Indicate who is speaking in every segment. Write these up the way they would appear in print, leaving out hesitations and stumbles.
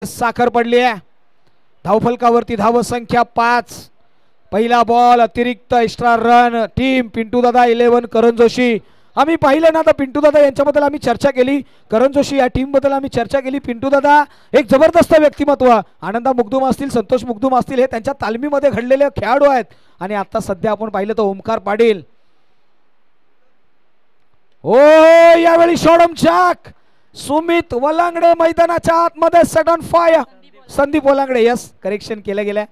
Speaker 1: साखर पडली आहे. धावफलकावरती धाव संख्या 5. पहिला बॉल अतिरिक्त एक्स्ट्रा रन टीम पिंटू दादा 11 करण जोशी. आम्ही पाहिलं ना, तर पिंटू दादा यांच्याबद्दल आम्ही चर्चा केली, करण जोशी या टीम बद्दल आम्ही चर्चा केली. पिंटू दादा एक जबरदस्त व्यक्तिमत्व, आनंदा मुगदुम असतील, संतोष मुगदुम असतील, हे त्यांच्या तालमीमध्ये घडलेले खेळाडू आहेत. आणि आता सध्या आपण पाहिलं तर ओमकार पाटील. ओ यावेळी शॉर्ट चाक. सुमित वलांगडे मैदानाच्या आतमध्ये set on fire. Sandeep Walangade, yes correction केलं गेलं.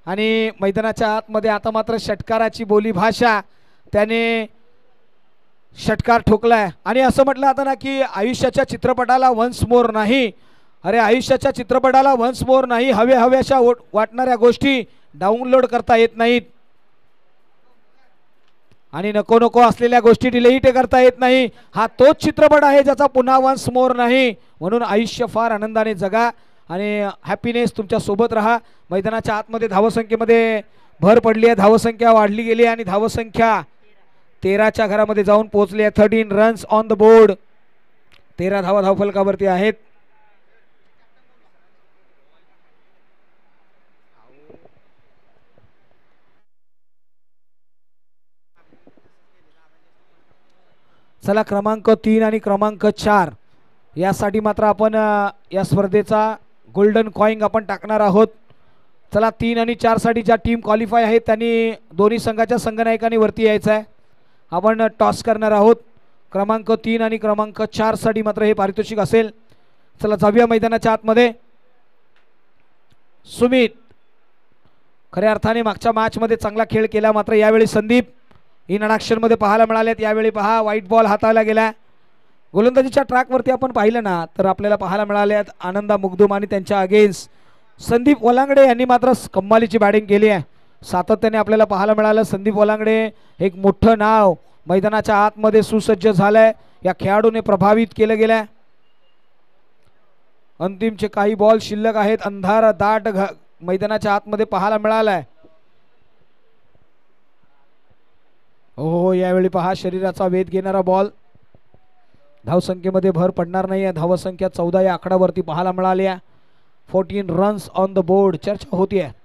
Speaker 1: आणि मैदानाच्या आतमध्ये आता मात्र षटकाराची बोली भाषा, त्याने षटकार ठोकलाय. आणि असं म्हटलं आता ना की आयुष्याच्या चित्रपटाला वन्स मोर नाही. अरे आयुष्याच्या चित्रपटाला वन्स मोर नाही. हव्याशा वाटणाऱ्या गोष्टी डाउनलोड करता येत नाहीत आणि नको नको असलेल्या गोष्टी डिलीट करता येत नाही. हा तोच चित्रपट आहे ज्याचा पुन्हा वन्स मोर नाही. म्हणून आयुष्य फार आनंदाने जगा आणि हॅपीनेस तुमच्या सोबत राहा. मैदानाच्या आतमध्ये धावसंख्येमध्ये भर पडली आहे, धावसंख्या वाढली गेली आणि धावसंख्या 13च्या घरामध्ये जाऊन पोहोचली आहे. 13 रन्स ऑन द बोर्ड. 13 धावा धावफलकावरती आहेत. चला क्रमांक 3 आणि क्रमांक 4 यासाठी मात्र आपण या स्पर्धेचा गोल्डन कॉइन आपण टाकणार आहोत. चला 3 आणि 4 साठी ज्या टीम क्वालिफाय आहेत त्यांनी दोन्ही संघाच्या संघनायकांनी वरती यायचं आहे. आपण टॉस करणार आहोत. क्रमांक 3 आणि क्रमांक 4 साठी मात्र हे पारितोषिक असेल. चला जाऊया मैदानाच्या आतमध्ये. सुमित खऱ्या अर्थाने मागच्या मॅच मध्ये चांगला खेळ केला, मात्र यावेळी संदीप इन अडॅक्शन मध्ये पाहायला मिळालेत. यावेळी पहा व्हाईट बॉल हाताळला गेला. गोलंदाजीच्या ट्रॅक वरती आपण पाहिलं ना तर आपल्याला पाहायला मिळाले आहेत आनंदा मुगदुम आणि त्यांच्या अगेन्स्ट संदीप वलांगडे यांनी मात्र कमालीची बॅटिंग केली आहे. सातत्याने आपल्याला पाहायला मिळालं. संदीप वलांगडे एक मोठं नाव मैदानाच्या आतमध्ये सुसज्ज झालंय. या खेळाडूने प्रभावित केलं गेलंय. अंतिमचे काही बॉल शिल्लक आहेत. अंधार दाट मैदानाच्या आतमध्ये पाहायला मिळालाय. हो यावेळी पहा शरीराचा वेध घेणारा बॉल. धावसंख्येमध्ये भर पडणार नाही. धावसंख्या 14 या आकड्यावरती पाहायला मिळाली आहे. 14 रन्स ऑन द बोर्ड. चर्चा होती आहे.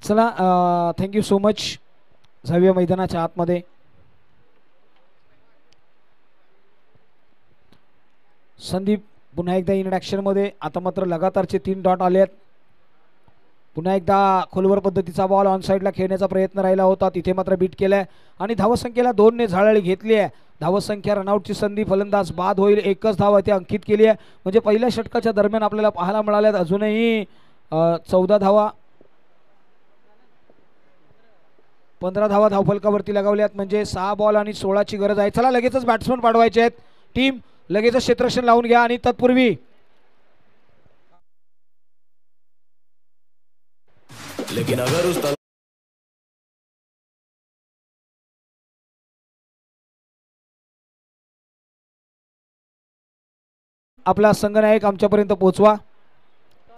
Speaker 1: चला थँक्यू सो मच. जाऊया मैदानाच्या आतमध्ये. संदीप पुन्हा एकदा इन ॲक्शन मध्ये. आता मात्र लगातारचे 3 डॉट आले आहेत. पुन्हा एकदा खोलवर पद्धतीचा बॉल ऑन साईडला खेळण्याचा प्रयत्न राहिला होता, तिथे मात्र बीट केलाय आणि धावसंख्येला 2 ने झळाळी घेतली आहे. धावसंख्या रनआउटची संधी, फलंदाज बाद होईल. एकच धाव इथे अंकित केली आहे. म्हणजे पहिल्या षटकाच्या दरम्यान आपल्याला पाहायला मिळाल्यात अजूनही 14 धावा, 15 धावा धावफलकावरती लगावल्यात. म्हणजे 6 बॉल आणि 16ची गरज आहे. चला लगेचच बॅट्समन पाठवायचे आहेत. टीम लगेचच क्षेत्ररक्षण लावून घ्या. आणि तत्पूर्वी लेकिन अगर उस आपला संघनायक आमच्यापर्यंत पोहोचवा.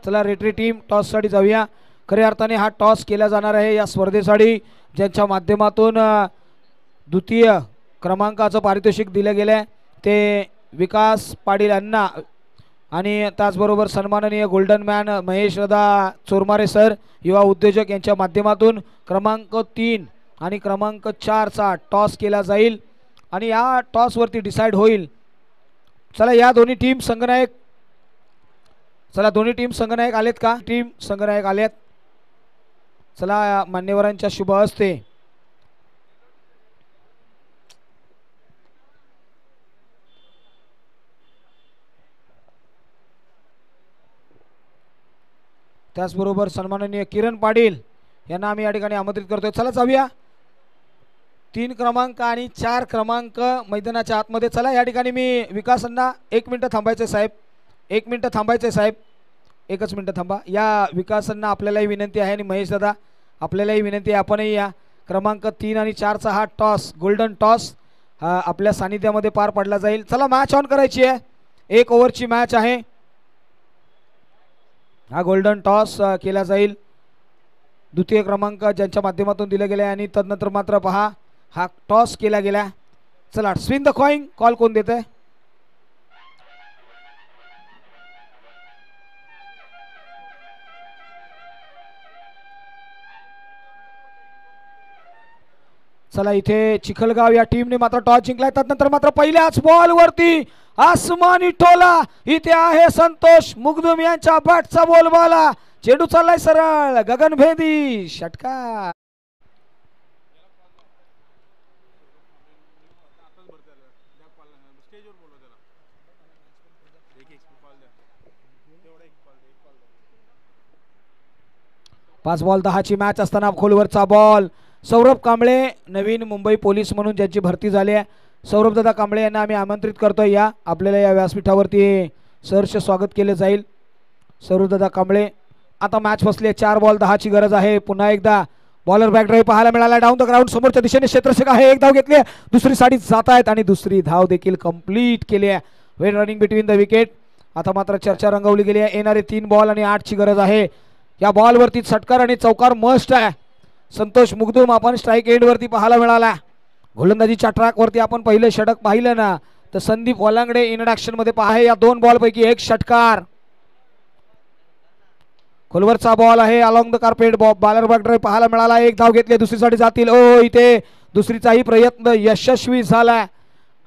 Speaker 1: चला रेटरी टीम टॉस साठी जाऊया. खऱ्या अर्थाने हा टॉस केला जाणार आहे या स्पर्धेसाठी, ज्यांच्या माध्यमातून द्वितीय क्रमांकाचं पारितोषिक दिलं गेलं ते विकास पाटील यांना आणि त्याचबरोबर सन्माननीय गोल्डन मॅन महेश दादा चोरमारे सर युवा उद्योजक यांच्या माध्यमातून क्रमांक 3 आणि क्रमांक 4 चा टॉस केला जाईल आणि या टॉस वरती डिसाइड होईल. चला या दोन्ही टीम संघनायक, चला दोन्ही टीम संघनायक आलेत का? टीम संघनायक आलेत. चला मान्यवरांच्या शुभ हस्ते त्याचबरोबर सन्माननीय किरण पाटील यांना आम्ही या ठिकाणी आमंत्रित करतोय. चला जाऊया. 3 क्रमांक आणि 4 क्रमांक मैदानाच्या आतमध्ये. चला या ठिकाणी मी विकासांना 1 मिनिट थांबायचे साहेब, 1 मिनिट थांबायचे साहेब, एकच मिनिट थांबा. या विकासांना आपल्यालाही विनंती आहे आणि महेश दादा आपल्यालाही विनंती आहे, आपणही या. क्रमांक 3 आणि 4चा हा टॉस, गोल्डन टॉस आपल्या सानिध्यामध्ये पार पडला जाईल. चला मॅच ऑन करायची आहे, 1 ओव्हरची मॅच आहे. हा गोल्डन टॉस केला जाईल. द्वितीय क्रमांक ज्यांच्या माध्यमातून दिले गेले आणि तदनंतर मात्र पहा हा टॉस केला गेला. चला स्विंग द कॉइन, कॉल कोण देत आहे? चला इथे चिखलगाव या टीमने मात्र टॉस जिंकलाय. त्यानंतर मात्र पहिल्याच बॉल वरती आसमानी टोला. इथे आहे संतोष मुगदुम यांच्या बॅटचा बोलबाला. चेंडू चाललाय सरळ गगनभेदी षटकार. पाच बॉल 10ची मॅच असताना खोलवरचा बॉल. सौरभ कांबळे नवीन मुंबई पोलीस म्हणून ज्यांची भरती झाली आहे, सौरभ दादा कांबळे यांना आम्ही आमंत्रित करतोय. या आपल्याला या व्यासपीठावरती सहर्ष स्वागत केले जाईल. सौरभ दादा कांबळे. आता मॅच बसली आहे, 4 बॉल 10ची गरज आहे. पुन्हा एकदा बॉलर बॅक ड्राईव्ह पाहायला मिळाला. डाऊन द ग्राउंड समोरच्या दिशेने क्षेत्ररक्षक आहे. 1 धाव घेतली आहे, दुसरी साडी जात आहेत आणि दुसरी धाव देखील कंप्लीट केली आहे. वेल रनिंग बिटवीन द विकेट. आता मात्र चर्चा रंगवली गेली आहे. येणारे 3 बॉल आणि 8ची गरज आहे. या बॉलवरती षटकार आणि चौकार मस्ट आहे. संतोष मुगदुम आपण स्ट्राईक एंड वरती पाहायला मिळाला. गोलंदाजीच्या ट्रॅक वरती आपण पहिले षटक पाहिलं ना, तर संदीप वलांगडे इंट्रोडक्शन मध्ये पहा. या 2 बॉल पैकी 1 षटकार. खोलवरचा बॉल आहे along the carpet. Bowler back drive पाहायला मिळाला. 1 धाव घेतली, दुसरी साठी जातील. ओ इथे दुसरीचाही प्रयत्न यशस्वी झाला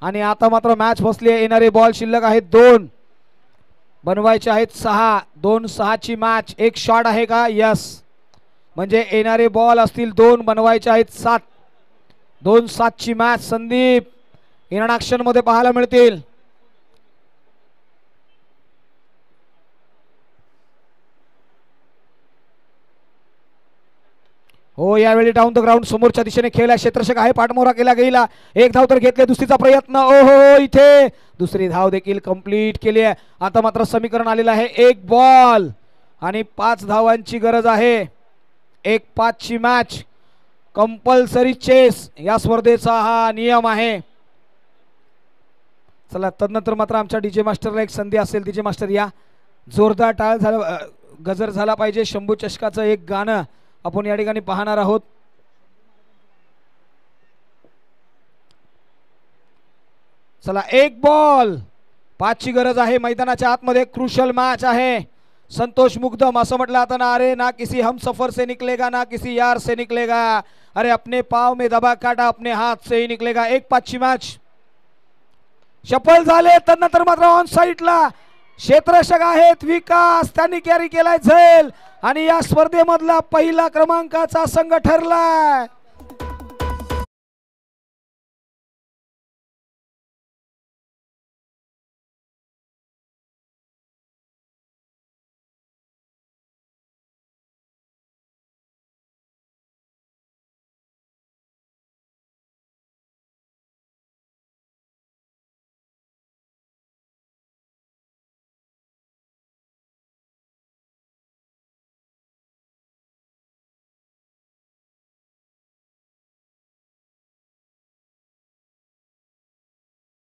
Speaker 1: आणि आता मात्र मॅच बसली आहे. येणारे बॉल शिल्लक आहेत 2, बनवायचे आहेत 6. 2-6ची मॅच. 1 शॉट आहे का? यस. म्हणजे येणारे बॉल असतील 2, बनवायचे आहेत 7. 2-7ची मॅच संदीप इंट्रोडक्शन मध्ये पाहायला मिळतील. हो यावेळी डाऊन द ग्राउंड समोरच्या दिशेने खेळला. क्षेत्ररक्षक आहे, पाठमोरा केला गेला. 1 धाव तर घेतले, दुसरीचा प्रयत्न. ओहो इथे दुसरी धाव देखील कंप्लीट केली आहे. आता मात्र समीकरण आलेलं आहे 1 बॉल आणि 5 धावांची गरज आहे. 1-5ची मॅच. कंपल्सरी चेस या स्पर्धेचा हा नियम आहे. चला तदनंतर मात्र आमच्या डीजे मास्टरला एक संधी असेल. डीजे मास्टर या. जोरदार टाळ झाला, गजर झाला पाहिजे. शंभू चषकाचं एक गाणं आपण या ठिकाणी पाहणार आहोत. चला 1 बॉल 5ची गरज आहे. मैदानाच्या आतमध्ये क्रुशल मॅच आहे. संतोष मुग्धम असं म्हटलं आता ना, अरे ना किसी हम सफर से निकलेगा ना किसी यार से निकलेगा, अरे अपने पाव में दबा काटा अपने हाथ से ही निकलेगा. 1-5ची मॅच. शफल झाले तदनंतर मात्र ऑन साइडला क्षेत्ररक्षक आहेत विकास, त्यांनी कॅरी केलाय झेल आणि या स्पर्धेमधला पहिला क्रमांकाचा संघ ठरलाय.